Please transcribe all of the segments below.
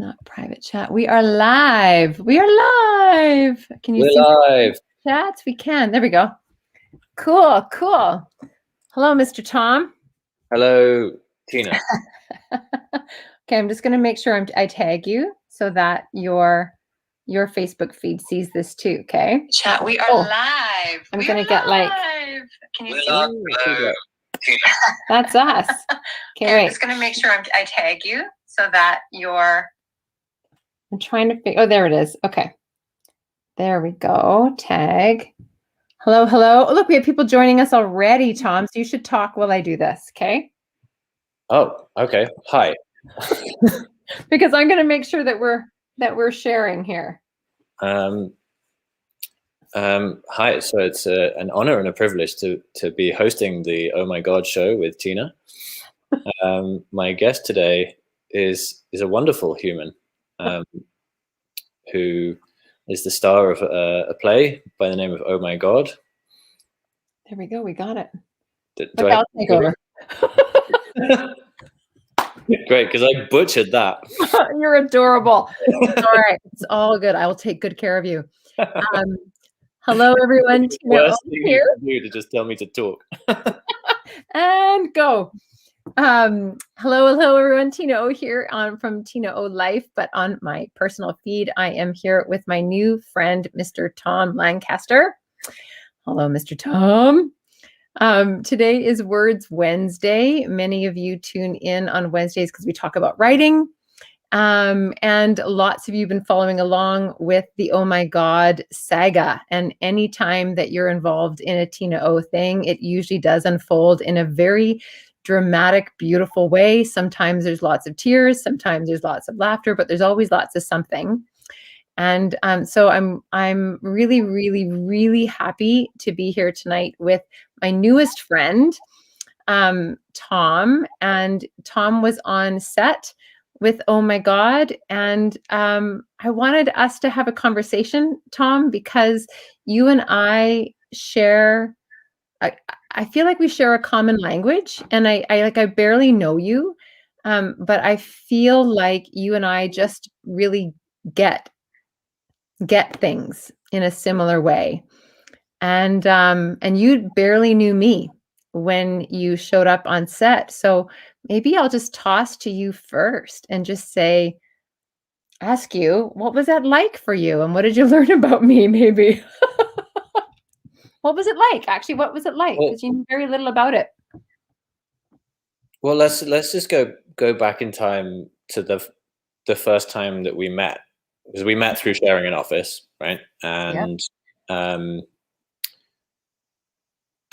not private chat. We are live. We are live. Can you We're see live. chats? We can. There we go. Cool, cool. Hello, Mr. Tom. Hello, Tina. Okay, I'm just going to make sure I tag you so that your Facebook feed sees this too, okay? Chat, we are live. I'm going to get like... Can you see? Hello, Tina. That's us. Okay, wait. I'm just going to make sure I tag you so that your... I'm trying to figure... Oh, there it is. Okay. There we go. Tag. Hello, hello. Oh, look, we have people joining us already, Tom. So you should talk while I do this, okay? Oh, okay. Hi. Because I'm going to make sure that we're sharing here. Hi. So it's an honor and a privilege to be hosting the Oh My God show with Tina. My guest today is a wonderful human who is the star of a play by the name of Oh My God. There we go. We got it. I'll take over. Great, because I butchered that. You're adorable. It's all right. It's all good. I will take good care of you. Hello, everyone. Worst thing you can do to just tell me to talk. And go. Hello, everyone. TinaO here from TinaO Life, but on my personal feed, I am here with my new friend, Mr. Tom Lancaster. Hello, Mr. Tom. Today is Words Wednesday. Many of you tune in on Wednesdays because we talk about writing. And lots of you have been following along with the Oh My God saga. And anytime that you're involved in a TinaO thing, it usually does unfold in a very dramatic, beautiful way. Sometimes there's lots of tears, sometimes there's lots of laughter, but there's always lots of something. And so I'm really, really, really happy to be here tonight with my newest friend, Tom. And Tom was on set with Oh My God. And I wanted us to have a conversation, Tom, because you and I share, I feel like we share a common language, and I barely know you, but I feel like you and I just really get things in a similar way. And you barely knew me when you showed up on set. So maybe I'll just toss to you first and just ask you, what was that like for you? And what did you learn about me, maybe? What was it like? Actually, what was it like? Because you knew very little about it. Well, let's just go back in time to the first time that we met, because we met through sharing an office, right? And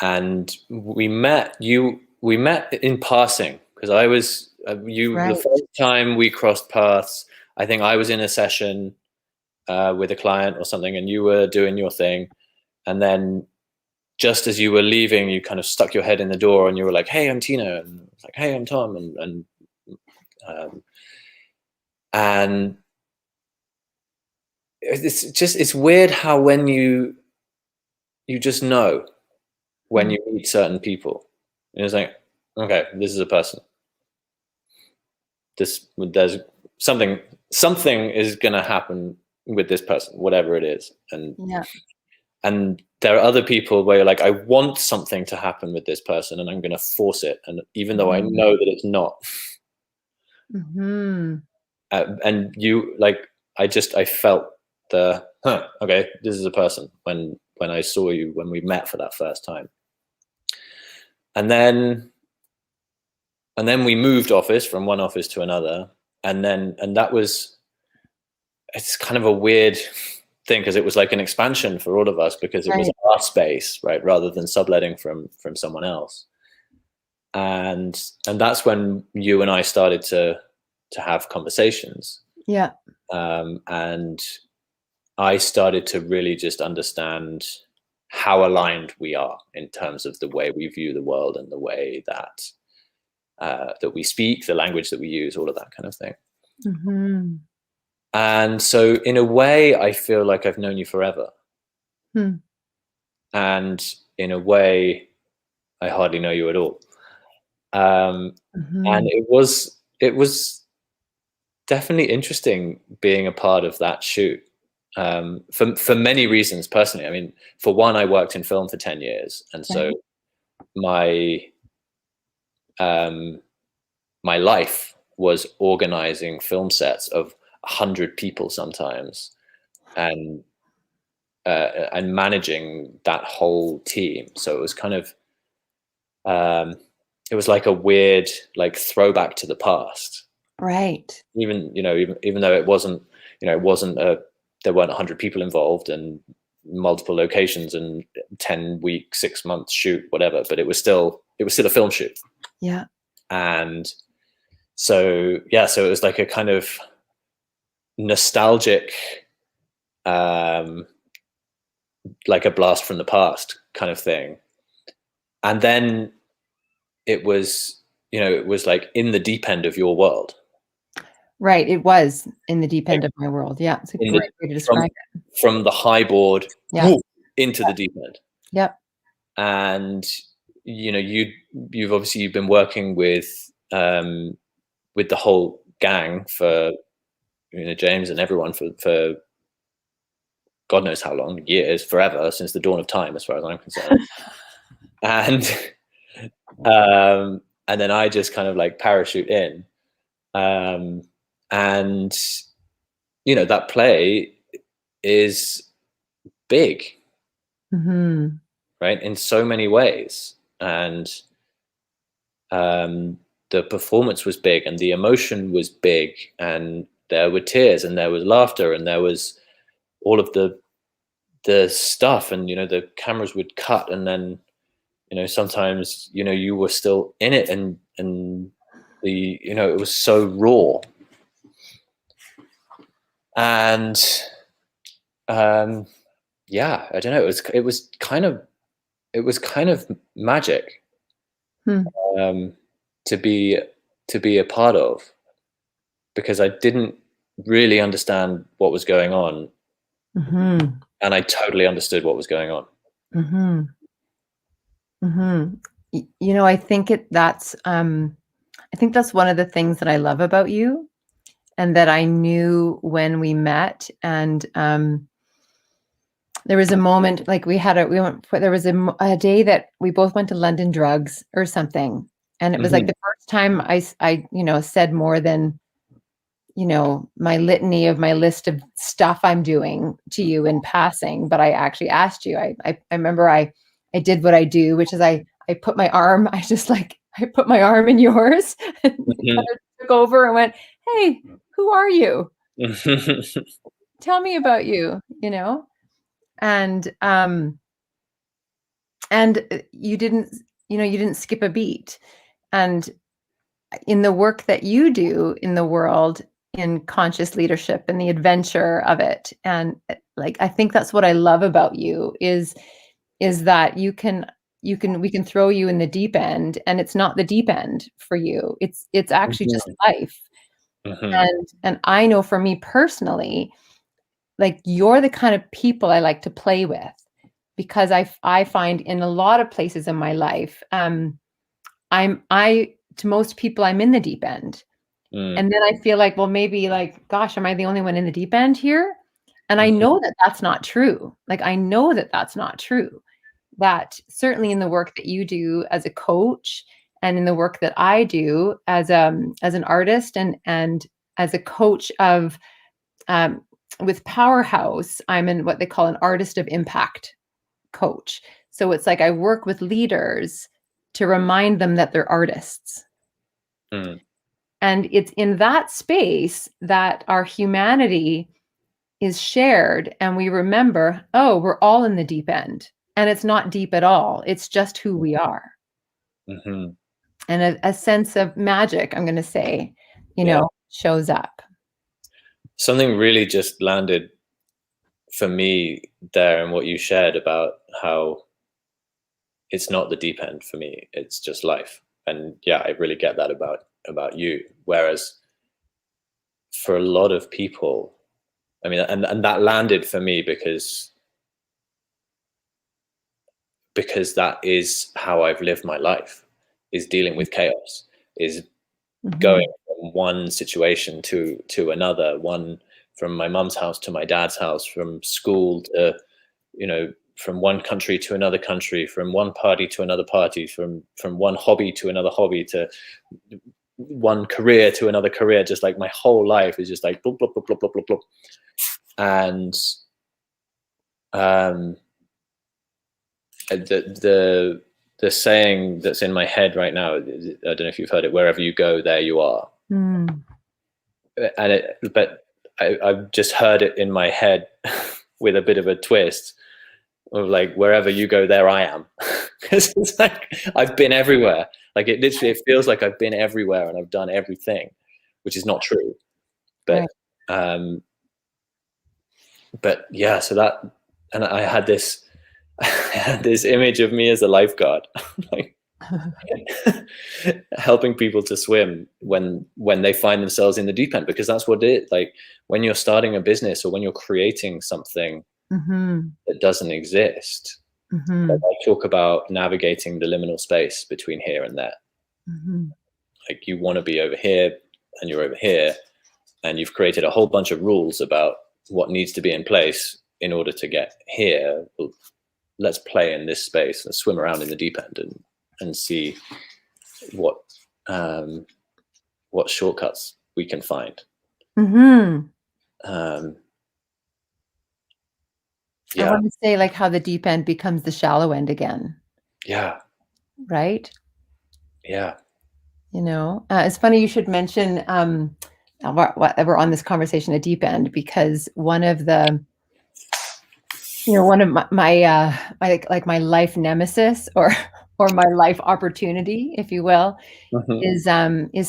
and we met in passing, because I was the first time we crossed paths. I think I was in a session with a client or something, and you were doing your thing, and then just as you were leaving, you kind of stuck your head in the door and you were like, "Hey, I'm Tina," and I was like, "Hey, I'm Tom," and it's weird how when you just know when you meet certain people, and it's like, okay, this is a person. There's something is gonna happen with this person, whatever it is, and there are other people where you're like, I want something to happen with this person, and I'm gonna force it, and even though I know that it's not. And you, like, I felt the okay, this is a person when I saw you, when we met for that first time. And then we moved office from one office to another, and that was, it's kind of a weird thing, because it was like an expansion for all of us, because it was our space, right, rather than subletting from someone else. And that's when you and I started to have conversations. And I started to really just understand how aligned we are in terms of the way we view the world, and the way that that we speak, the language that we use, all of that kind of thing. And so in a way, I feel like I've known you forever. And in a way, I hardly know you at all. And it was definitely interesting being a part of that shoot, for many reasons personally. I mean, for one, I worked in film for 10 years, and so my my life was organizing film sets of 100 people sometimes, and managing that whole team. So it was kind of, it was like a weird, like, throwback to the past. Right. Even, even though it wasn't, there weren't 100 people involved and multiple locations and 10-week, 6-month shoot, whatever, but it was still a film shoot. Yeah. And so, yeah, so it was like a kind of nostalgic, like a blast from the past kind of thing. And then it was, it was like in the deep end of your world. Right. It was in the deep end of my world. Yeah. It's a great way to describe it. From the high board into the deep end. Yep. And, you've obviously been working with the whole gang for, James and everyone for God knows how long, years, forever, since the dawn of time, as far as I'm concerned. And then I just kind of like parachute in, and that play is big, right, in so many ways, and the performance was big, and the emotion was big, and there were tears, and there was laughter, and there was all of the stuff, and the cameras would cut, and then sometimes you were still in it, and the it was so raw, and yeah, I don't know, it was kind of magic, to be a part of, because I didn't really understand what was going on, and I totally understood what was going on. I think that's one of the things that I love about you, and that I knew when we met. And there was a moment, like there was a day that we both went to London Drugs or something, and it was like the first time I said more than my litany of my list of stuff I'm doing to you in passing, but I actually asked you. I remember I did what I do, which is I put my arm, I put my arm in yours, and kind of took over and went, "Hey, who are you? Tell me about you," and you didn't skip a beat. And in the work that you do in the world, in conscious leadership and the adventure of it, and like, I think that's what I love about you is that we can throw you in the deep end, and it's not the deep end for you. It's actually just life. And I know for me personally, like, you're the kind of people I like to play with, because I find in a lot of places in my life, to most people, I'm in the deep end. And then I feel like, well, maybe, like, gosh, am I the only one in the deep end here? And I know that that's not true. Like, I know that that's not true. That certainly in the work that you do as a coach, and in the work that I do as an artist, and as a coach of, with Powerhouse, I'm in what they call an artist of impact coach. So it's like I work with leaders to remind them that they're artists. And it's in that space that our humanity is shared, and we remember, oh, we're all in the deep end, and it's not deep at all. It's just who we are. And a sense of magic, I'm going to say, shows up. Something really just landed for me there, and what you shared about how it's not the deep end for me, it's just life. And yeah, I really get that about you. Whereas for a lot of people, I mean, and that landed for me because that is how I've lived my life, is dealing with chaos, is going from one situation to another, one from my mum's house to my dad's house, from school to, from one country to another country, from one party to another party, from one hobby to another hobby, to one career to another career. Just like my whole life is just like blah, blah, blah, blah, blah, blah, blah. And the saying that's in my head right now, I don't know if you've heard it, wherever you go, there you are. But I've just heard it in my head with a bit of a twist of like, wherever you go, there I am. Because it's like, I've been everywhere. Like it feels like I've been everywhere and I've done everything, which is not true. But, right. But yeah, so that, and I had this image of me as a lifeguard, like helping people to swim when they find themselves in the deep end, because that's what it is. Like when you're starting a business or when you're creating something that doesn't exist, like I talk about navigating the liminal space between here and there. Like you want to be over here and you're over here, and you've created a whole bunch of rules about what needs to be in place in order to get here. Well, let's play in this space and swim around in the deep end and see what shortcuts we can find. I want to say like how the deep end becomes the shallow end again. Yeah. Right? Yeah. It's funny you should mention we're on this conversation at deep end, because one of my my life nemesis or my life opportunity, if you will, is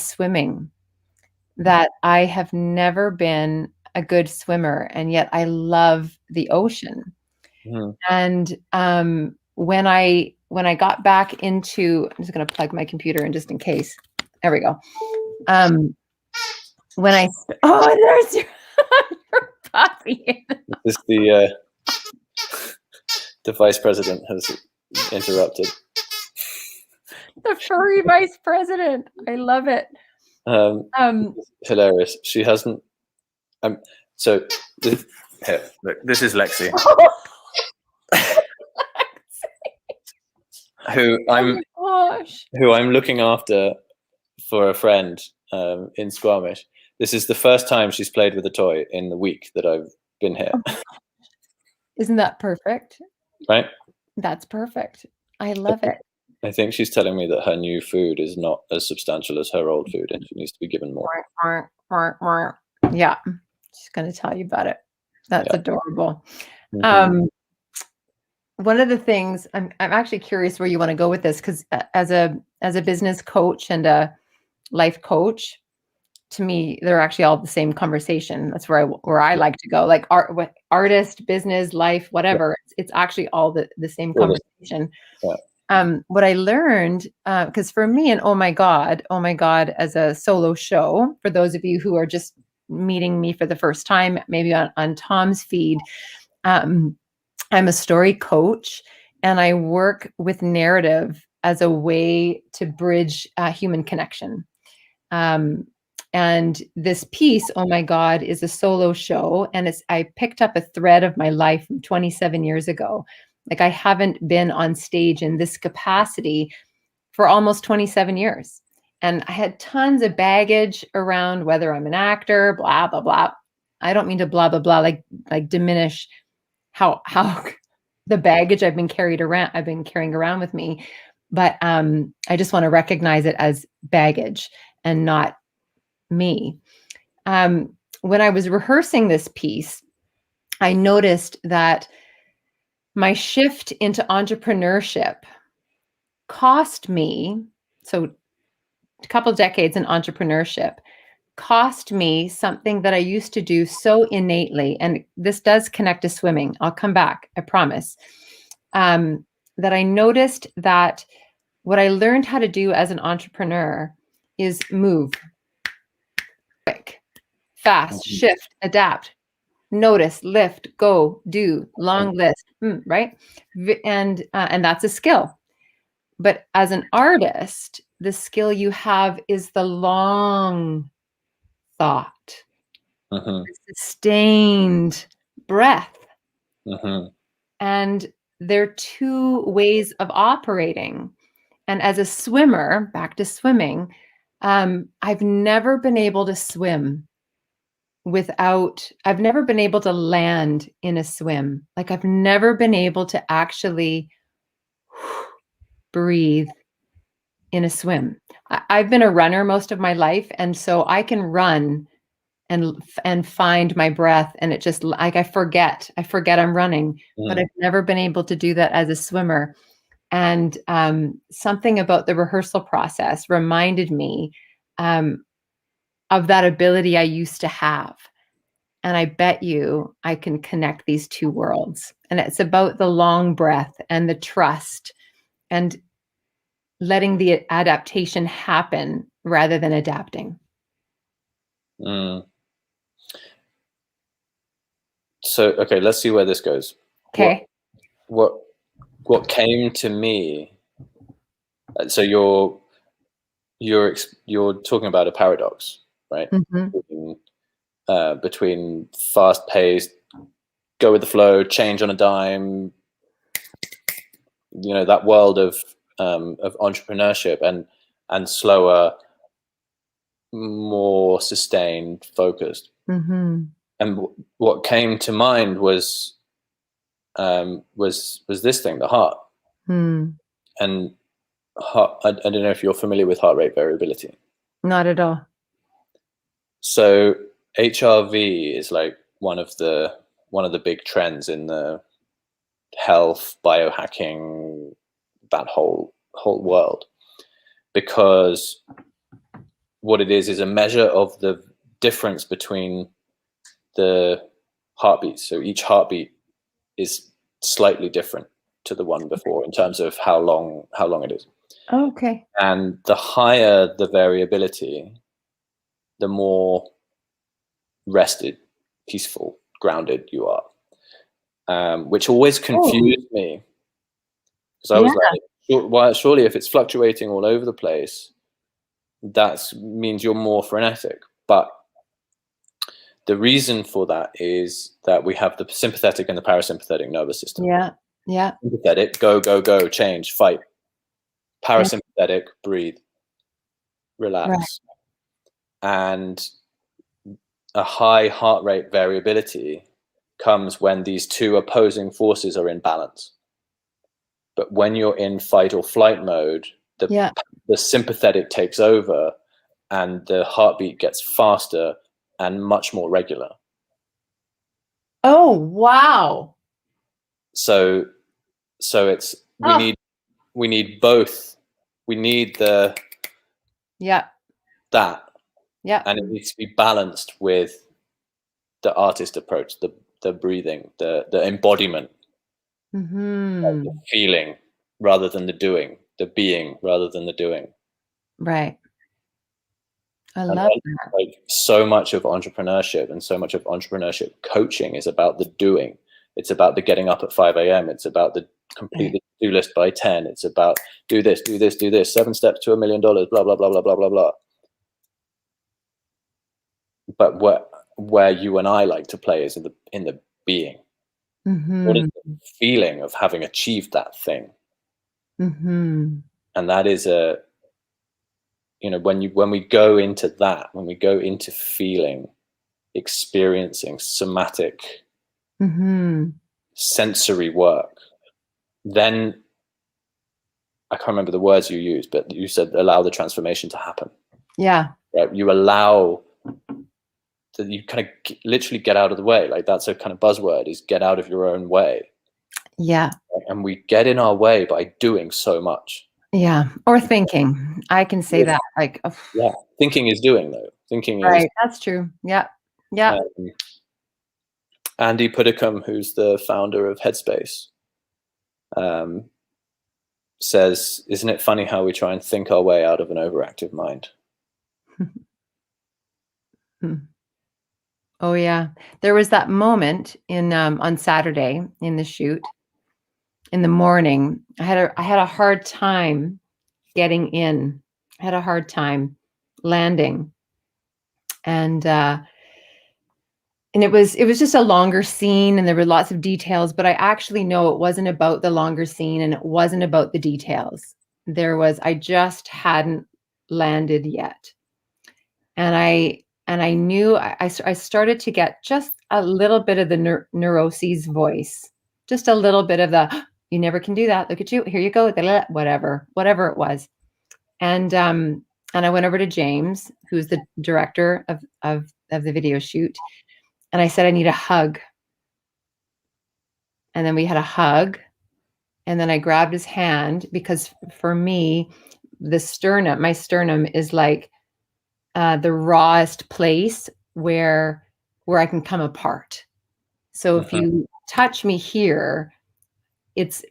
swimming. That I have never been a good swimmer, and yet I love the ocean. And when I got back into, I'm just going to plug my computer in just in case. There we go. There's your puppy. This the vice president has interrupted. The furry vice president. I love it. Hilarious. She hasn't. So here, look, this is Lexi, who I'm looking after for a friend in Squamish. This is the first time she's played with a toy in the week that I've been here. Isn't that perfect? Right? That's perfect. I love it. I think she's telling me that her new food is not as substantial as her old food and she needs to be given more. Yeah. She's going to tell you about it. That's adorable. One of the things I'm actually curious where you want to go with this, because as a business coach and a life coach, to me, they're actually all the same conversation. That's where I like to go. Like artist, business, life, whatever. It's actually all the same conversation. What I learned, because for me, and Oh My God as a solo show, for those of you who are just meeting me for the first time, maybe on Tom's feed, I'm a story coach, and I work with narrative as a way to bridge human connection. And this piece, Oh My God, is a solo show, and I picked up a thread of my life from 27 years ago. Like I haven't been on stage in this capacity for almost 27 years. And I had tons of baggage around whether I'm an actor, blah, blah, blah. I don't mean to blah, blah, blah, like diminish how the baggage I've been carrying around with me. But I just want to recognize it as baggage and not me. When I was rehearsing this piece, I noticed that my shift into entrepreneurship cost me, so a couple of decades in entrepreneurship cost me something that I used to do so innately. And this does connect to swimming. I'll come back, I promise. That I noticed that what I learned how to do as an entrepreneur is move, quick, fast, shift, adapt, notice, lift, go, do, long list, right? And that's a skill. But as an artist, the skill you have is the long thought, Mm-hmm. sustained breath. Mm-hmm. And they're two ways of operating. And as a swimmer, back to swimming, I've never been able to swim I've never been able to land in a swim. Like I've never been able to actually breathe in a swim. I've been a runner most of my life, and so I can run and find my breath, and it just like I forget I'm running, but I've never been able to do that as a swimmer. And something about the rehearsal process reminded me of that ability I used to have. And I bet you I can connect these two worlds. And it's about the long breath and the trust and letting the adaptation happen rather than adapting. Mm. So, okay, let's see where this goes. Okay. What came to me? So you're talking about a paradox, right? Mm-hmm. Between fast paced, go with the flow, change on a dime, that world of entrepreneurship, and slower, more sustained, focused. Mm-hmm. And what came to mind was this thing, the heart. Mm. And heart, I don't know if you're familiar with heart rate variability. Not at all. So HRV is like one of the big trends in the health biohacking, that whole world, because what it is a measure of the difference between the heartbeats. So each heartbeat is slightly different to the one before in terms of how long it is. Okay. And the higher the variability, the more rested, peaceful, grounded you are, which always confused me, because I was like, surely if it's fluctuating all over the place, that means you're more frenetic. But the reason for that is that we have the sympathetic and the parasympathetic nervous system. Yeah. Sympathetic, go, go, go, change, fight. Parasympathetic, breathe, relax. Right. And a high heart rate variability comes when these two opposing forces are in balance. But when you're in fight or flight mode, the sympathetic takes over and the heartbeat gets faster and much more regular. Oh, wow. So it's we need both. We need that. And it needs to be balanced with the artist approach, the breathing, the embodiment, the feeling rather than the doing, the being rather than the doing. Right. I love that. Like so much of entrepreneurship and so much of entrepreneurship coaching is about the doing. It's about the getting up at 5 a.m. It's about the complete the to-do list by 10. It's about do this, 7 steps to $1 million, blah, blah, blah, blah, blah, blah, blah. But where you and I like to play is in the being. What is the feeling of having achieved that thing? And that is when we go into that, when we go into feeling, experiencing somatic, sensory work, then I can't remember the words you used, but you said allow the transformation to happen. Yeah. Right? You allow that, you kind of literally get out of the way. Like that's a kind of buzzword, is get out of your own way. Yeah. And we get in our way by doing so much. Yeah. Or thinking. I can say that. Like, thinking is doing, though. Thinking right. is. That's true. Yeah. Yeah. Andy Puddicombe, who's the founder of Headspace, says, isn't it funny how we try and think our way out of an overactive mind? Oh yeah, there was that moment in on Saturday in the shoot in the morning. I had a hard time getting in. I had a hard time landing, And it was just a longer scene, and there were lots of details, but I actually know it wasn't about the longer scene, and it wasn't about the details. I just hadn't landed yet. And I knew I started to get just a little bit of the neuroses voice, just a little bit of the, you never can do that. Look at you. Here you go. Whatever it was. And I went over to James, who's the director of the video shoot. And I said, I need a hug. And then we had a hug. And then I grabbed his hand, because for me, my sternum is like the rawest place where I can come apart. So if you touch me here,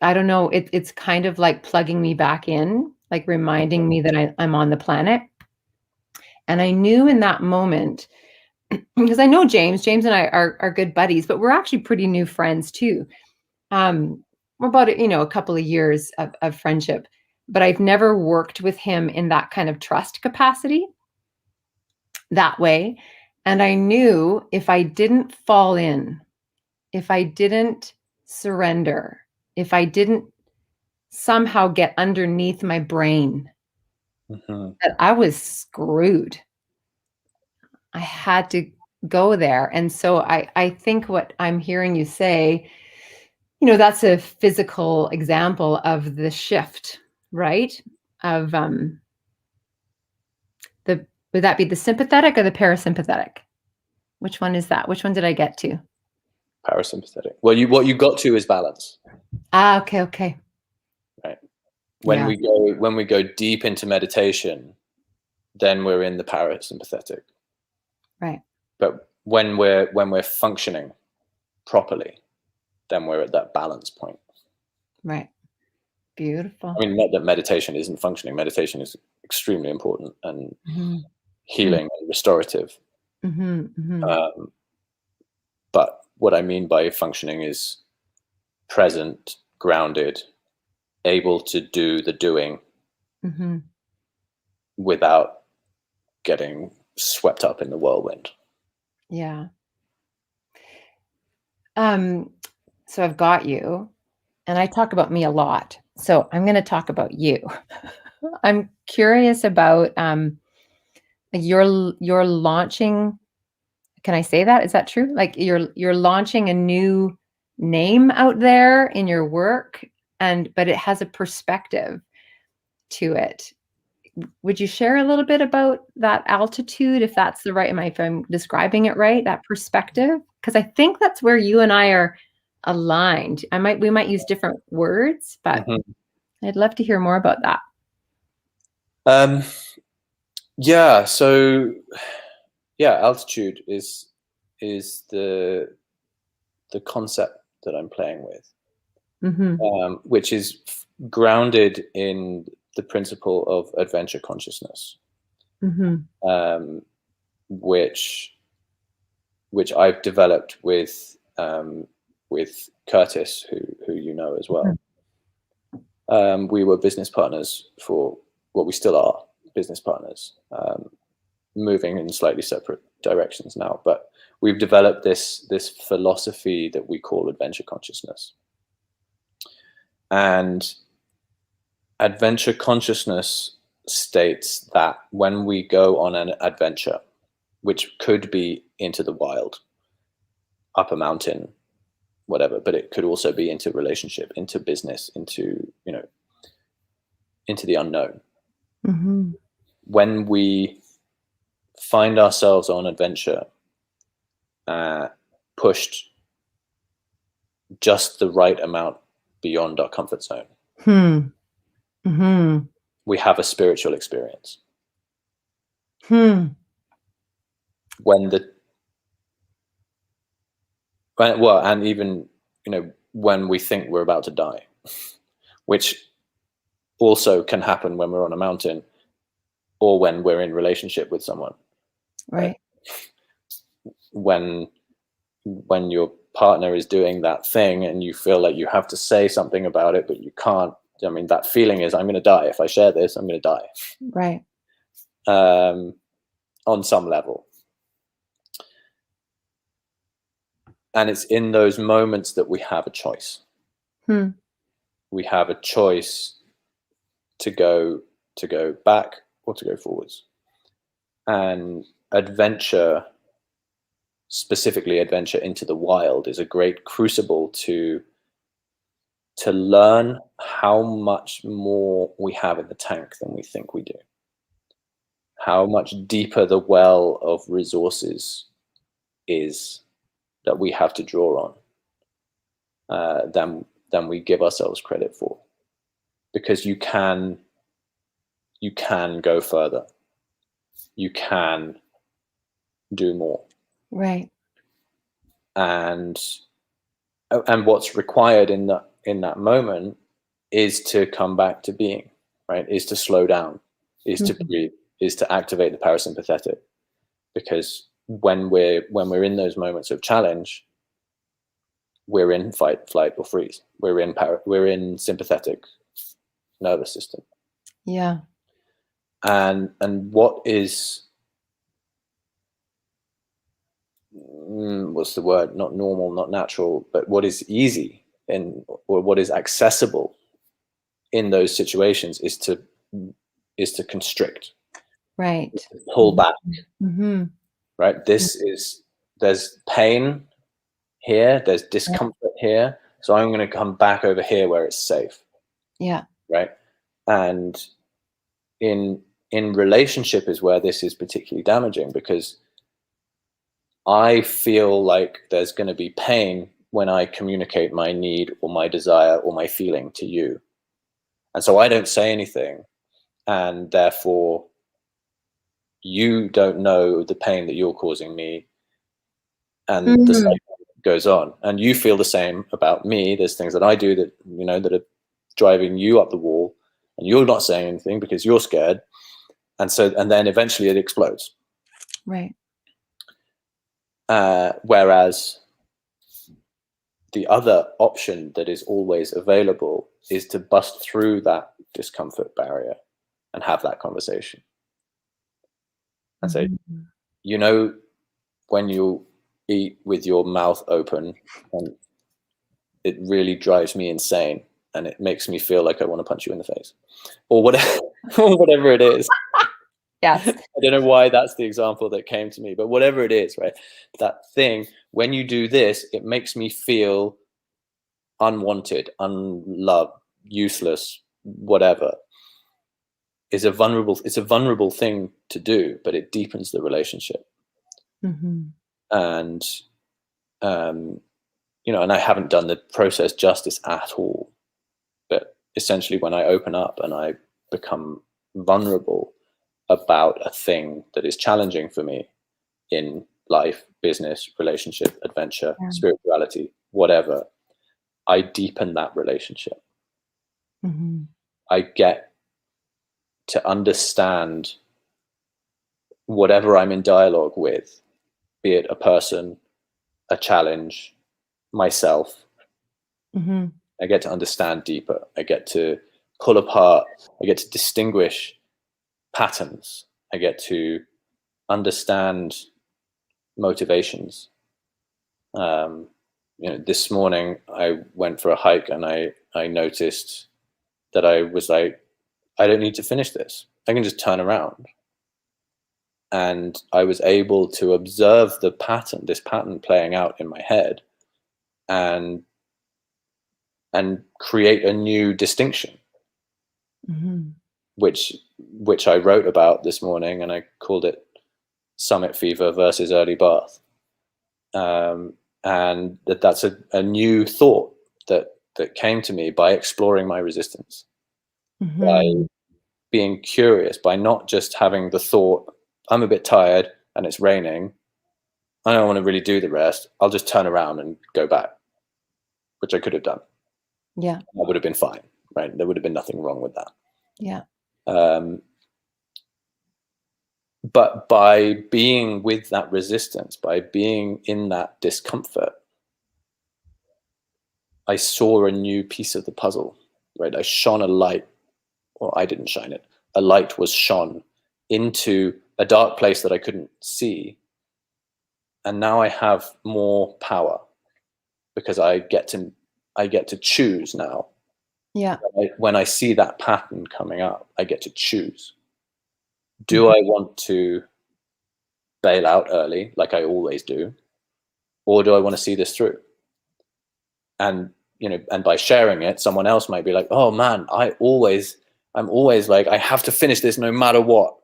I don't know, it's kind of like plugging me back in, like reminding me that I'm on the planet. And I knew in that moment, because I know James and I are good buddies, but we're actually pretty new friends too. We're about, a couple of years of friendship, but I've never worked with him in that kind of trust capacity that way. And I knew if I didn't fall in, if I didn't surrender, if I didn't somehow get underneath my brain, that I was screwed. I had to go there. And so I think what I'm hearing you say, that's a physical example of the shift, right? Of would that be the sympathetic or the parasympathetic? Which one is that? Which one did I get to? Parasympathetic. Well, what you got to is balance. Okay. Right. When we go deep into meditation, then we're in the parasympathetic. Right. But when we're functioning properly, then we're at that balance point. Right. Beautiful. I mean, not that meditation isn't functioning. Meditation is extremely important and healing and restorative. But what I mean by functioning is present, grounded, able to do the doing without getting swept up in the whirlwind. Yeah. So I've got you, and I talk about me a lot. So I'm going to talk about you. I'm curious about you're launching. Can I say that? Is that true? Like you're launching a new name out there in your work, but it has a perspective to it. Would you share a little bit about that altitude, if that's the right, if I'm describing it right, that perspective? Because I think that's where you and I are aligned. We might use different words, but I'd love to hear more about that. Altitude is the concept that I'm playing with, which is grounded in the principle of adventure consciousness, which I've developed with Curtis, who you know as well. We were business partners we still are business partners, moving in slightly separate directions now, but we've developed this philosophy that we call adventure consciousness. And adventure consciousness states that when we go on an adventure, which could be into the wild, up a mountain, whatever, but it could also be into relationship, into business, into the unknown. When we find ourselves on adventure, pushed just the right amount beyond our comfort zone, we have a spiritual experience. When we think we're about to die, which also can happen when we're on a mountain or when we're in relationship with someone. Right. When your partner is doing that thing and you feel like you have to say something about it, but you can't. I mean, that feeling is, I'm going to die. If I share this, I'm going to die. Right. On some level. And it's in those moments that we have a choice. We have a choice to go back or to go forwards. And adventure, specifically adventure into the wild, is a great crucible to learn how much more we have in the tank than we think we do. How much deeper the well of resources is that we have to draw on than we give ourselves credit for. Because you can go further. You can do more. Right. And what's required in that moment is to come back to being, right? Is to slow down, is to breathe, is to activate the parasympathetic. Because when we're in those moments of challenge, we're in fight, flight, or freeze. We're in sympathetic nervous system. Yeah. And what is, what's the word? Not normal, not natural, but what is easy or what is accessible in those situations is to constrict, Right. to pull back. Right. There's pain here, there's discomfort here, so I'm going to come back over here where it's safe. Yeah. Right. And in relationship is where this is particularly damaging, because I feel like there's going to be pain when I communicate my need or my desire or my feeling to you. And so I don't say anything, and therefore you don't know the pain that you're causing me, and the cycle goes on. And you feel the same about me. There's things that I do that, that are driving you up the wall, and you're not saying anything because you're scared. And then eventually it explodes. Right. Whereas the other option that is always available is to bust through that discomfort barrier and have that conversation. And say, when you eat with your mouth open, and it really drives me insane, and it makes me feel like I want to punch you in the face, or whatever, or whatever it is. Yes. I don't know why that's the example that came to me, but whatever it is, right? That thing, when you do this, it makes me feel unwanted, unloved, useless, whatever. It's a vulnerable thing to do, but it deepens the relationship. And and I haven't done the process justice at all. But essentially, when I open up and I become vulnerable about a thing that is challenging for me in life, business, relationship, adventure, spirituality, whatever, I deepen that relationship. I get to understand whatever I'm in dialogue with, be it a person, a challenge, myself. I get to understand deeper. I get to pull apart. I get to distinguish patterns. I get to understand motivations. This morning I went for a hike, and I noticed that I was like, I don't need to finish this. I can just turn around. And I was able to observe this pattern playing out in my head, and create a new distinction, which I wrote about this morning, and I called it Summit Fever versus Early Birth. And that's a new thought that came to me by exploring my resistance, by being curious, by not just having the thought, I'm a bit tired and it's raining, I don't want to really do the rest, I'll just turn around and go back, which I could have done. Yeah. That would have been fine, right? There would have been nothing wrong with that. Yeah. But by being with that resistance, by being in that discomfort, I saw a new piece of the puzzle, right? I shone a light, or I didn't shine it. A light was shone into a dark place that I couldn't see. And now I have more power. because I get to choose now. Yeah. When I see that pattern coming up, I get to choose. Do I want to bail out early, like I always do, or do I want to see this through? And and by sharing it, someone else might be like, "Oh man, I'm always like, I have to finish this no matter what,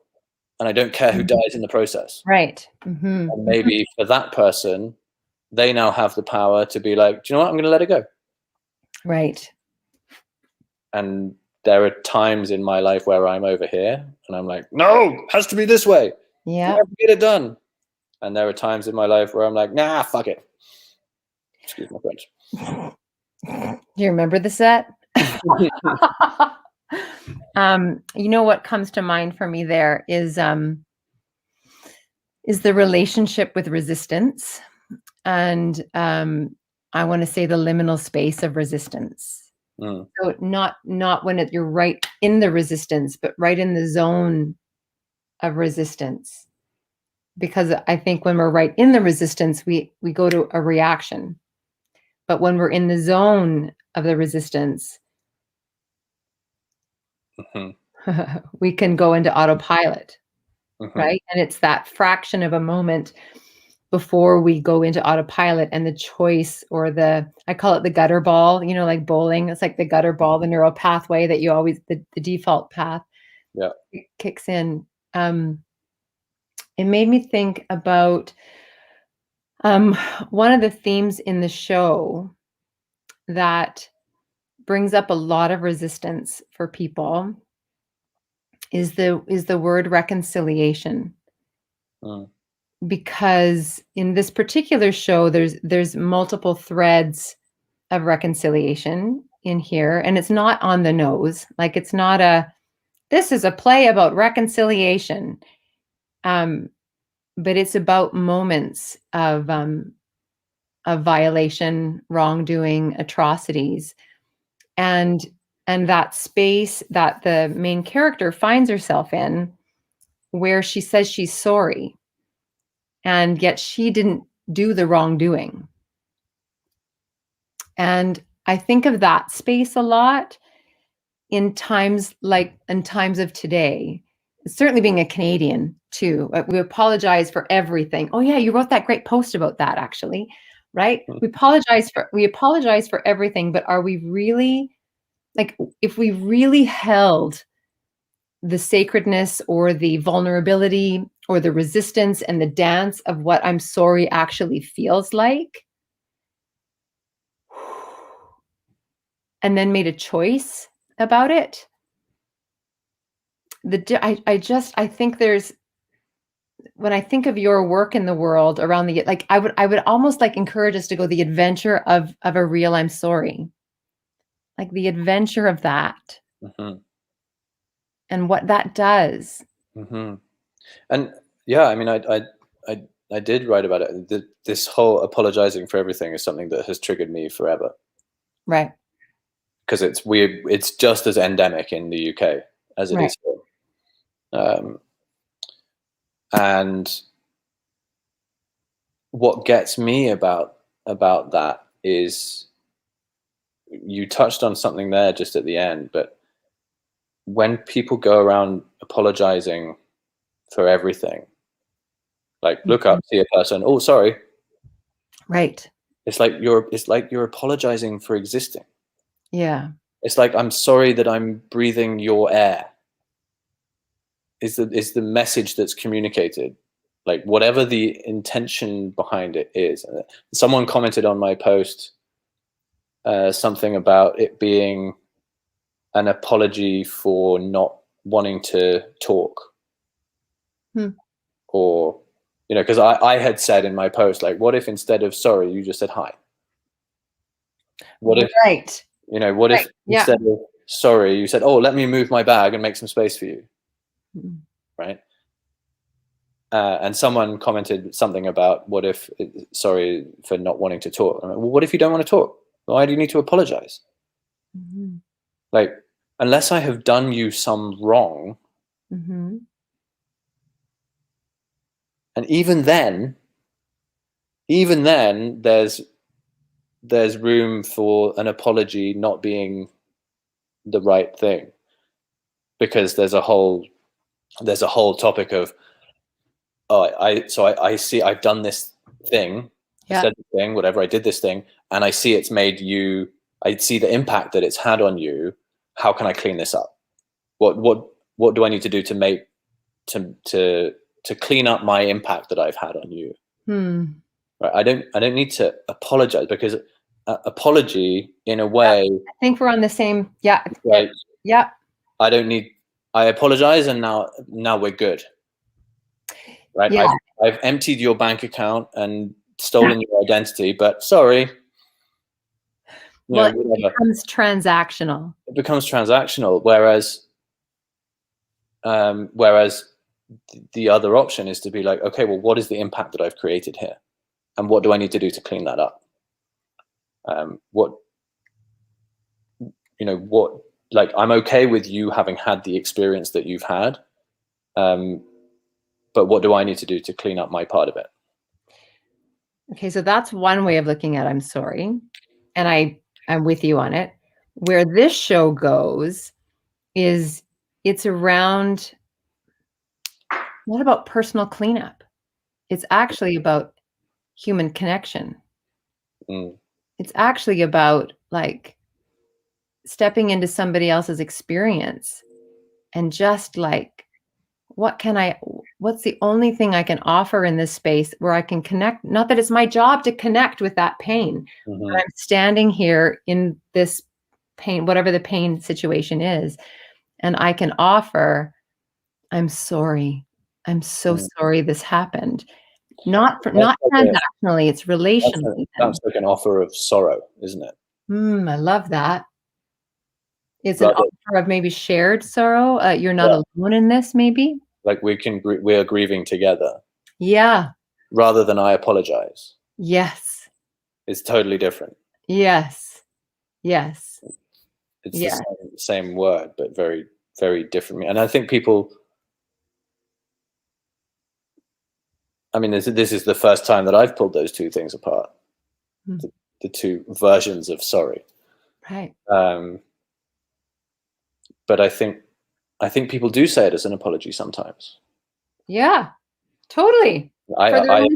and I don't care who dies in the process." Right. And maybe for that person, they now have the power to be like, "Do you know what? I'm going to let it go." Right. And there are times in my life where I'm over here and I'm like, "No, it has to be this way. Yeah. You have to get it done." And there are times in my life where I'm like, "Nah, fuck it." Excuse my French. Do you remember the set? What comes to mind for me there is the relationship with resistance, and I want to say the liminal space of resistance. So not when you're right in the resistance, but right in the zone of resistance. Because I think when we're right in the resistance, we go to a reaction. But when we're in the zone of the resistance, we can go into autopilot, right? And it's that fraction of a moment before we go into autopilot, and the choice, or I call it the gutter ball, like bowling. It's like the gutter ball, the neural pathway that you always, the default path, it kicks in. It made me think about one of the themes in the show that brings up a lot of resistance for people is the word reconciliation. Because in this particular show, there's multiple threads of reconciliation in here, and it's not on the nose. Like, it's not this is a play about reconciliation, but it's about moments of violation, wrongdoing, atrocities, and that space that the main character finds herself in, where she says she's sorry, and yet she didn't do the wrongdoing. And I think of that space a lot in times of today. Certainly being a Canadian too. We apologize for everything. Oh yeah, you wrote that great post about that, actually, right? We apologize for everything, but are we really, like, if we really held the sacredness or the vulnerability or the resistance and the dance of what I'm sorry actually feels like, and then made a choice about it, I think there's, when I think of your work in the world around I would almost like encourage us to go the adventure of a real I'm sorry, like the adventure of that, and what that does. And yeah, I mean, I did write about it. This whole apologizing for everything is something that has triggered me forever. Right. Because it's weird. It's just as endemic in the UK as it is here. And what gets me about that is, you touched on something there just at the end, but when people go around apologizing for everything, like look up, see a person, oh sorry, right, it's like you're apologizing for existing. Yeah. It's like, I'm sorry that I'm breathing your air, is the message that's communicated, like whatever the intention behind it is. Someone commented on my post something about it being an apology for not wanting to talk. Or, because I had said in my post, like, what if instead of sorry, you just said hi? What if, what if instead of sorry, you said, oh, let me move my bag and make some space for you? Right? And someone commented something about, what if, sorry for not wanting to talk. I'm like, well, what if you don't want to talk? Why do you need to apologize? Like, unless I have done you some wrong, and even then there's there's room for an apology not being the right thing, because there's a whole topic of, I see I've done this thing, I said this thing, whatever, I did this thing, and I see it's made you, I see the impact that it's had on you. How can I clean this up? What do I need to do to make to clean up my impact that I've had on you? Right? I don't need to apologize, because apology, in a way, I think we're on the same. Yeah. Right. Yeah. I apologize, and now we're good. Right? Yeah. I've emptied your bank account and stolen your identity, but sorry. Well, it becomes transactional. It becomes transactional, whereas the other option is to be like, okay, well, what is the impact that I've created here, and what do I need to do to clean that up? Like, I'm okay with you having had the experience that you've had, but what do I need to do to clean up my part of it? Okay, so that's one way of looking at I'm sorry, and I'm with you on it. Where this show goes is it's around, not about personal cleanup. It's actually about human connection. It's actually about, like, stepping into somebody else's experience and just like, what's the only thing I can offer in this space where I can connect? Not that it's my job to connect with that pain, but I'm standing here in this pain, whatever the pain situation is, and I can offer, I'm sorry. I'm so sorry this happened. Not transactionally, it's relationally. That's like an offer of sorrow, isn't it? I love that. It's an offer of maybe shared sorrow. You're not alone in this, maybe. Like, we are grieving together. Yeah. Rather than I apologize. Yes. It's totally different. Yes. Yes. It's the same word, but very, very different. And I think people, I mean, this is the first time that I've pulled those two things apart. The two versions of sorry. Right. But I think people do say it as an apology sometimes. Yeah, totally. I apologize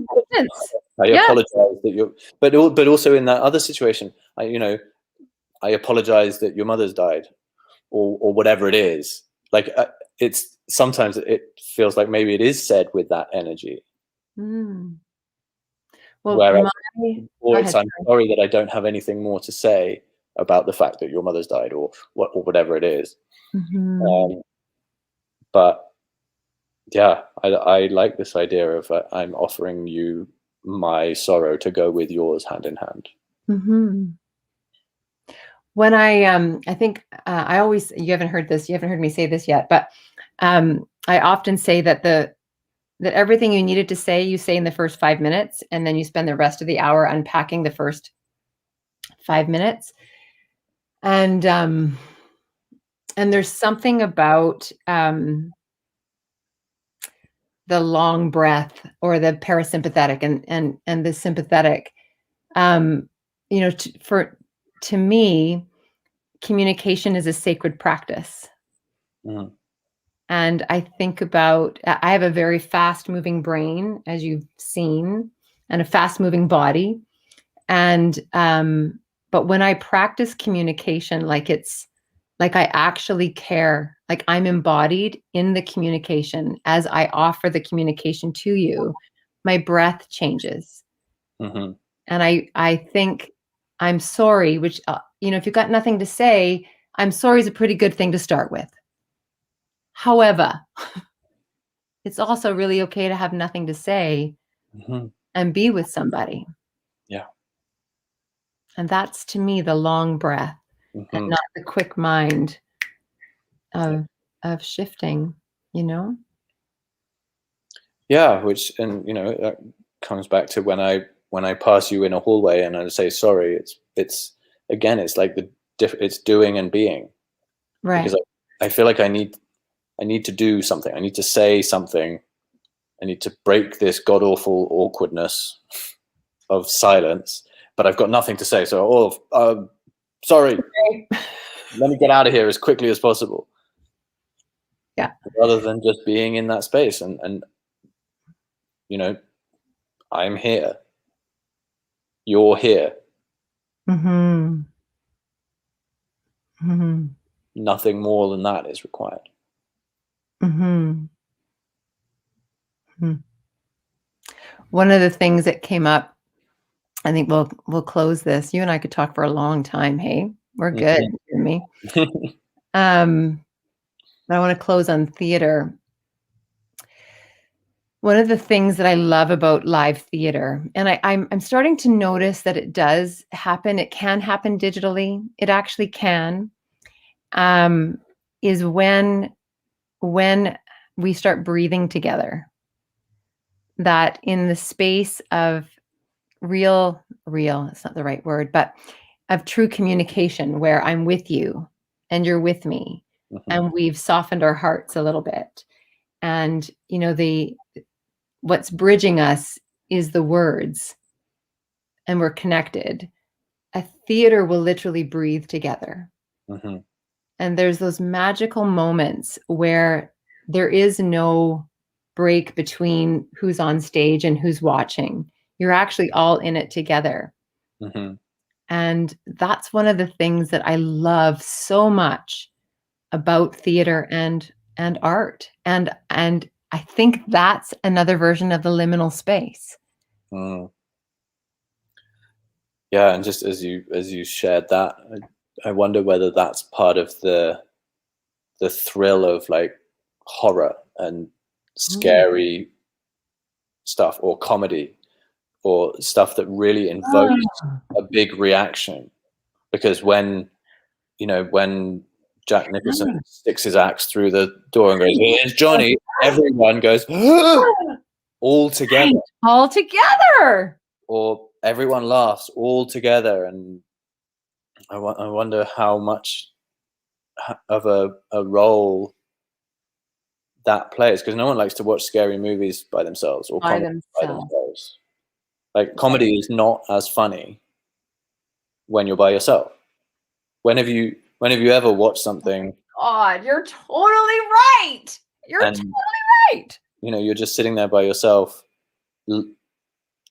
that you're, but also in that other situation, I apologize that your mother's died, or whatever it is. Like, it's sometimes it feels like maybe it is said with that energy. Well, whereas, I'm sorry that I don't have anything more to say about the fact that your mother's died, or whatever it is. But yeah, I like this idea of I'm offering you my sorrow to go with yours, hand in hand. When I think I always, you haven't heard me say this yet, but I often say that everything you needed to say, you say in the first 5 minutes, and then you spend the rest of the hour unpacking the first 5 minutes. And there's something about the long breath, or the parasympathetic and the sympathetic. To me, communication is a sacred practice. And I think about, I have a very fast moving brain, as you've seen, and a fast moving body. And, but when I practice communication, like I actually care, like I'm embodied in the communication as I offer the communication to you, my breath changes. And I think I'm sorry, which, if you've got nothing to say, I'm sorry is a pretty good thing to start with. However, it's also really okay to have nothing to say and be with somebody. Yeah. And that's, to me, the long breath, and not the quick mind of shifting, Yeah, that comes back to when I pass you in a hallway and I say sorry, it's again, it's like it's doing and being. Right. Because I feel like I need to do something. I need to say something. I need to break this god awful awkwardness of silence, but I've got nothing to say. So, sorry, let me get out of here as quickly as possible. Yeah. Rather than just being in that space and you know, I'm here. You're here. Mm-hmm. Mm-hmm. Nothing more than that is required. Mm-hmm. Mm-hmm. One of the things that came up, I think we'll close this. You and I could talk for a long time. Hey, we're good. You hear me? But I want to close on theater. One of the things that I love about live theater, and I'm starting to notice that it does happen. It can happen digitally. It actually can. Is when we start breathing together. That in the space of real, it's not the right word, but of true communication where I'm with you and you're with me, and we've softened our hearts a little bit. And, you know, what's bridging us is the words, and we're connected. A theater will literally breathe together. And there's those magical moments where there is no break between who's on stage and who's watching. You're actually all in it together. And that's one of the things that I love so much about theater and art. And I think that's another version of the liminal space. Yeah, and just as you shared that, I wonder whether that's part of the thrill of like horror and scary stuff, or comedy, or stuff that really invokes a big reaction. Because when Jack Nicholson sticks his axe through the door and goes, "Here's Johnny," everyone goes all together. All together. Or everyone laughs all together. And I wonder how much of a role that plays, because no one likes to watch scary movies by themselves or comedy by themselves. Like, comedy is not as funny when you're by yourself. When have you ever watched something? God, you're totally right. You're totally right. You know, you're just sitting there by yourself,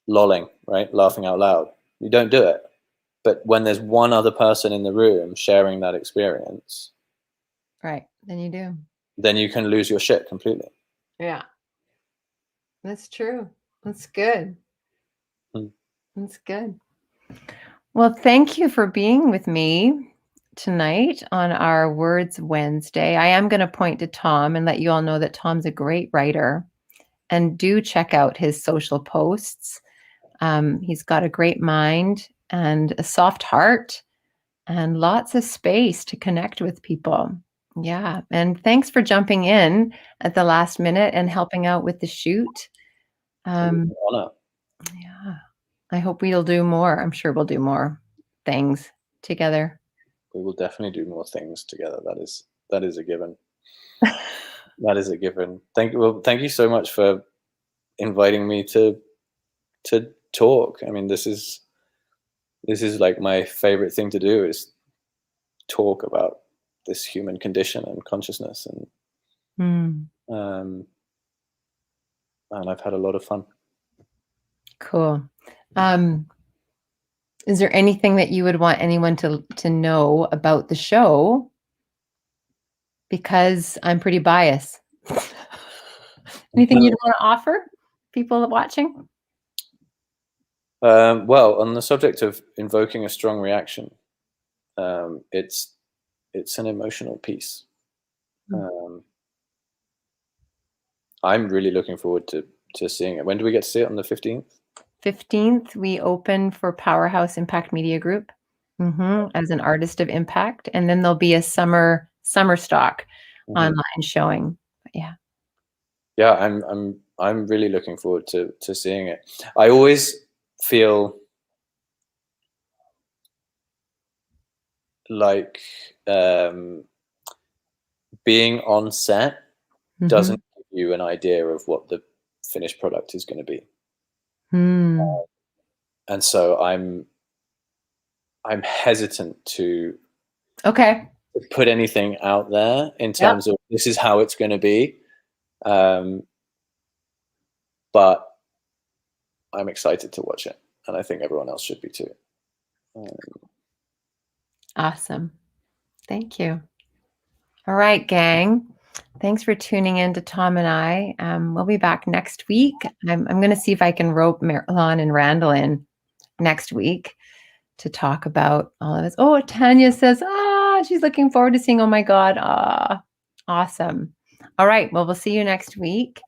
lolling, right, laughing out loud. You don't do it. But when there's one other person in the room sharing that experience, right, then you do. Then you can lose your shit completely. Yeah, that's true. That's good. That's good. Well, thank you for being with me tonight on our Words Wednesday. I am going to point to Tom and let you all know that Tom's a great writer, and do check out his social posts. He's got a great mind and a soft heart and lots of space to connect with people. Yeah. And thanks for jumping in at the last minute and helping out with the shoot. Yeah. I hope we'll do more. I'm sure we'll do more things together. We will definitely do more things together. That is a given. That is a given. Thank you so much for inviting me to talk. I mean, this is like my favorite thing to do, is talk about this human condition and consciousness, and I've had a lot of fun. Cool. Is there anything that you would want anyone to know about the show? Because I'm pretty biased. Anything you'd want to offer people watching? Well, on the subject of invoking a strong reaction, it's an emotional piece. I'm really looking forward to seeing it. When do we get to see it? On the 15th? 15th, we open for Powerhouse Impact Media Group as an artist of impact. And then there'll be a summer stock online showing. But yeah. Yeah, I'm really looking forward to seeing it. I always feel like being on set doesn't give you an idea of what the finished product is going to be. And so I'm I'm hesitant to Okay. put anything out there in terms of this is how it's going to be. But I'm excited to watch it, and I think everyone else should be too. Awesome. Thank you. All right, gang. Thanks for tuning in to Tom and I. We'll be back next week. I'm going to see if I can rope Marilyn and Randall in next week to talk about all of this. Oh, Tanya says, she's looking forward to seeing Oh My God. Awesome. All right. Well, we'll see you next week.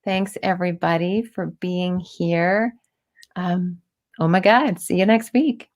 Thanks, everybody, for being here. Oh my God. See you next week.